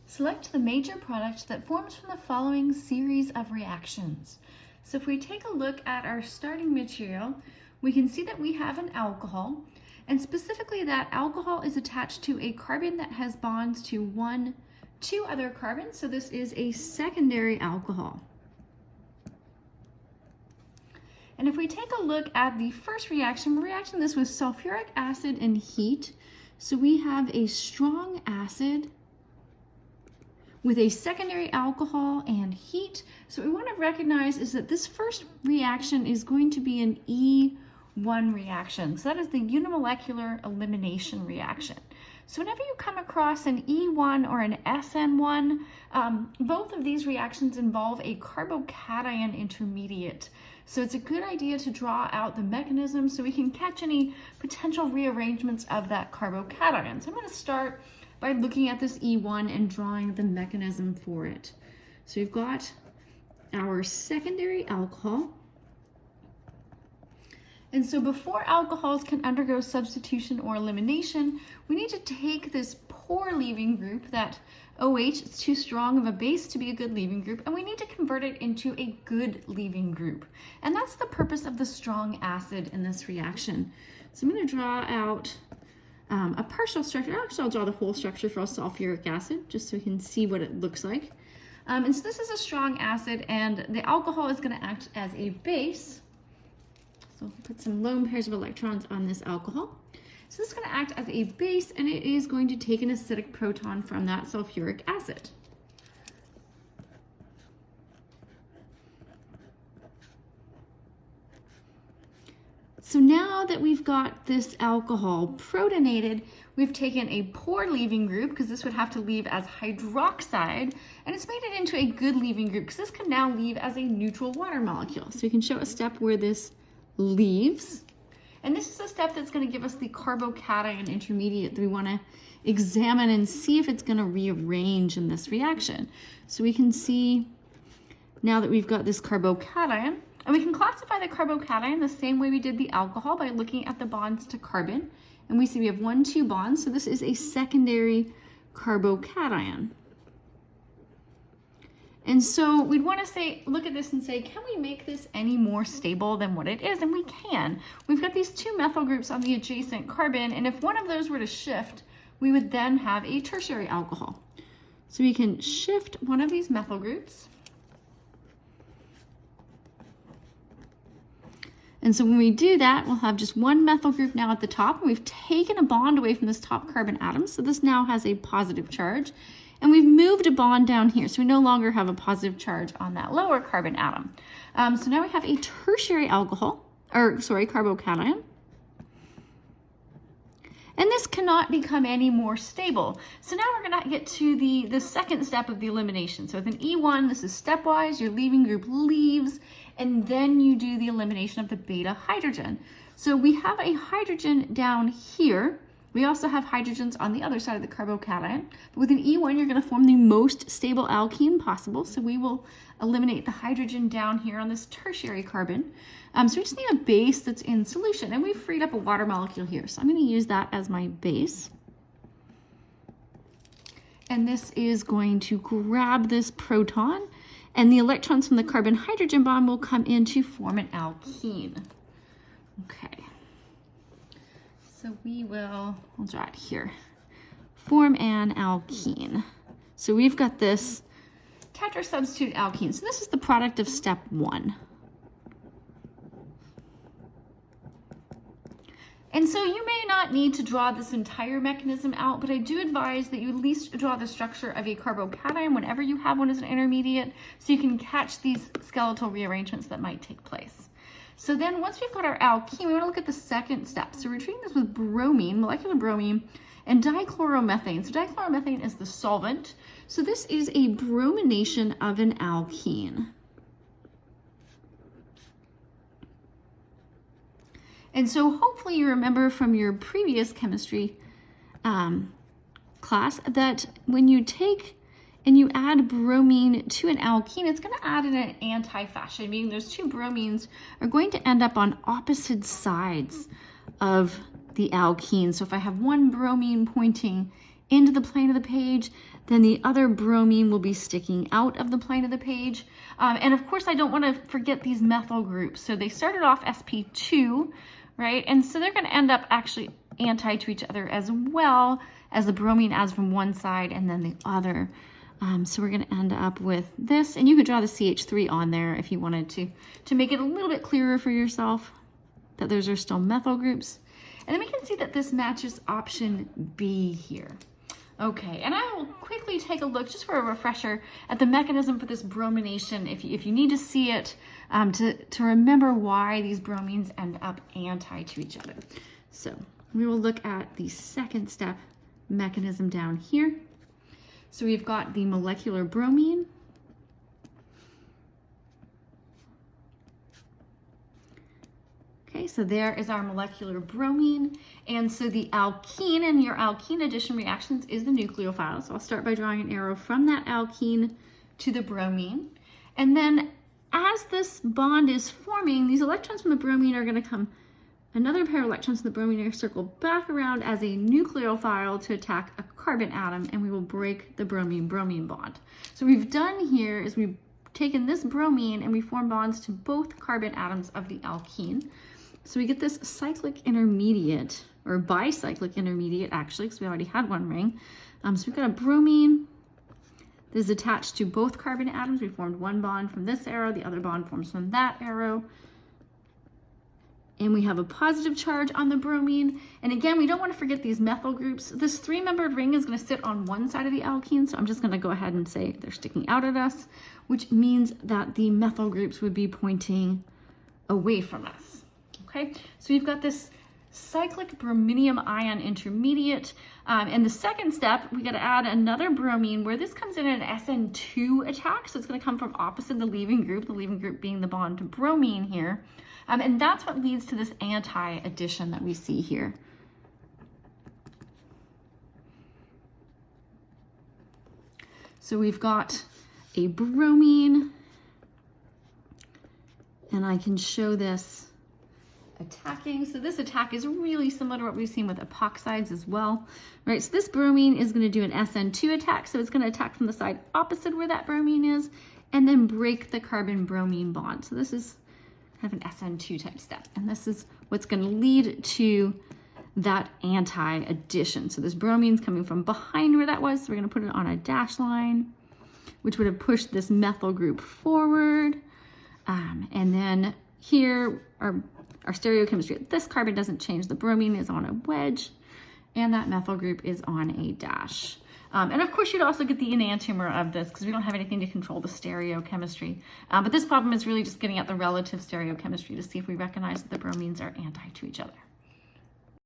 Select the major product that forms from the following series of reactions. So if we take a look at our starting material, we can see that we have an alcohol, and specifically that alcohol is attached to a carbon that has bonds to two other carbons. So this is a secondary alcohol. And if we take a look at the first reaction, we're reacting this with sulfuric acid and heat. So we have a strong acid with a secondary alcohol and heat. So what we want to recognize is that this first reaction is going to be an E1 reaction. So that is the unimolecular elimination reaction. So whenever you come across an E1 or an SN1, both of these reactions involve a carbocation intermediate. So it's a good idea to draw out the mechanism so we can catch any potential rearrangements of that carbocation. So I'm going to start by looking at this E1 and drawing the mechanism for it. So we've got our secondary alcohol. And so before alcohols can undergo substitution or elimination, we need to take this poor leaving group, that OH, it's too strong of a base to be a good leaving group, and we need to convert it into a good leaving group. And that's the purpose of the strong acid in this reaction. So I'm going to draw out a partial structure. Actually, I'll draw the whole structure for sulfuric acid just so we can see what it looks like. And so this is a strong acid, and the alcohol is going to act as a base. So I'll put some lone pairs of electrons on this alcohol. So this is going to act as a base, and it is going to take an acidic proton from that sulfuric acid. So now that we've got this alcohol protonated, we've taken a poor leaving group, because this would have to leave as hydroxide, and it's made it into a good leaving group, because this can now leave as a neutral water molecule. So you can show a step where this leaves. And this is a step that's going to give us the carbocation intermediate that we want to examine and see if it's going to rearrange in this reaction. So we can see now that we've got this carbocation, and we can classify the carbocation the same way we did the alcohol by looking at the bonds to carbon. And we see we have 1,2 bonds, so this is a secondary carbocation. And so we'd want to say, look at this and say, can we make this any more stable than what it is? And we can. We've got these 2 methyl groups on the adjacent carbon, and if one of those were to shift, we would then have a tertiary alcohol. So we can shift one of these methyl groups. And so when we do that, we'll have just 1 methyl group now at the top, and we've taken a bond away from this top carbon atom, so this now has a positive charge. And we've moved a bond down here, so we no longer have a positive charge on that lower carbon atom. So now we have a tertiary carbocation. And this cannot become any more stable. So now we're going to get to the second step of the elimination. So with an E1, this is stepwise. Your leaving group leaves, and then you do the elimination of the beta hydrogen. So we have a hydrogen down here. We also have hydrogens on the other side of the carbocation. But with an E1, you're going to form the most stable alkene possible. So we will eliminate the hydrogen down here on this tertiary carbon. So we just need a base that's in solution. And we've freed up a water molecule here. So I'm going to use that as my base. And this is going to grab this proton. And the electrons from the carbon-hydrogen bond will come in to form an alkene. Okay. So I'll draw it here, form an alkene. So we've got this tetrasubstitute alkene. So this is the product of step 1. And so you may not need to draw this entire mechanism out, but I do advise that you at least draw the structure of a carbocation whenever you have one as an intermediate, so you can catch these skeletal rearrangements that might take place. So then once we've got our alkene, we want to look at the second step. So we're treating this with bromine, molecular bromine, and dichloromethane. So dichloromethane is the solvent. So this is a bromination of an alkene. And so hopefully you remember from your previous chemistry class that when you take and you add bromine to an alkene, it's going to add in an anti-fashion, meaning those 2 bromines are going to end up on opposite sides of the alkene. So if I have one bromine pointing into the plane of the page, then the other bromine will be sticking out of the plane of the page. And of course, I don't want to forget these methyl groups. So they started off sp2, right? And so they're going to end up actually anti to each other as well as the bromine adds from one side and then the other. So we're going to end up with this, and you could draw the CH3 on there if you wanted to make it a little bit clearer for yourself that those are still methyl groups. And then we can see that this matches option B here. Okay, and I will quickly take a look, just for a refresher, at the mechanism for this bromination, if you need to see it, to remember why these bromines end up anti to each other. So we will look at the second step mechanism down here. So we've got the molecular bromine. Okay, so there is our molecular bromine. And so the alkene in your alkene addition reactions is the nucleophile. So I'll start by drawing an arrow from that alkene to the bromine. And then as this bond is forming, these electrons from the bromine are going to come, another pair of electrons from the bromine are going to circle back around as a nucleophile to attack a carbon atom, and we will break the bromine-bromine bond. So what we've done here is we've taken this bromine and we form bonds to both carbon atoms of the alkene. So we get this cyclic intermediate, or bicyclic intermediate actually, because we already had one ring. So we've got a bromine that is attached to both carbon atoms. We formed one bond from this arrow, the other bond forms from that arrow. And we have a positive charge on the bromine. And again, we don't want to forget these methyl groups. This 3-membered ring is going to sit on one side of the alkene, so I'm just going to go ahead and say they're sticking out at us, which means that the methyl groups would be pointing away from us. Okay, so we've got this cyclic brominium ion intermediate. In the second step, we got to add another bromine where this comes in an SN2 attack. So it's going to come from opposite the leaving group being the bond to bromine here. And that's what leads to this anti-addition that we see here. So we've got a bromine, and I can show this attacking. So this attack is really similar to what we've seen with epoxides as well, right? So this bromine is going to do an SN2 attack. So it's going to attack from the side opposite where that bromine is, and then break the carbon-bromine bond. So this is kind of an SN2 type step. And this is what's going to lead to that anti-addition. So this bromine's coming from behind where that was. So we're going to put it on a dash line, which would have pushed this methyl group forward. And then here, our stereochemistry, this carbon doesn't change. The bromine is on a wedge, and that methyl group is on a dash. And of course, you'd also get the enantiomer of this because we don't have anything to control the stereochemistry. But this problem is really just getting at the relative stereochemistry to see if we recognize that the bromines are anti to each other.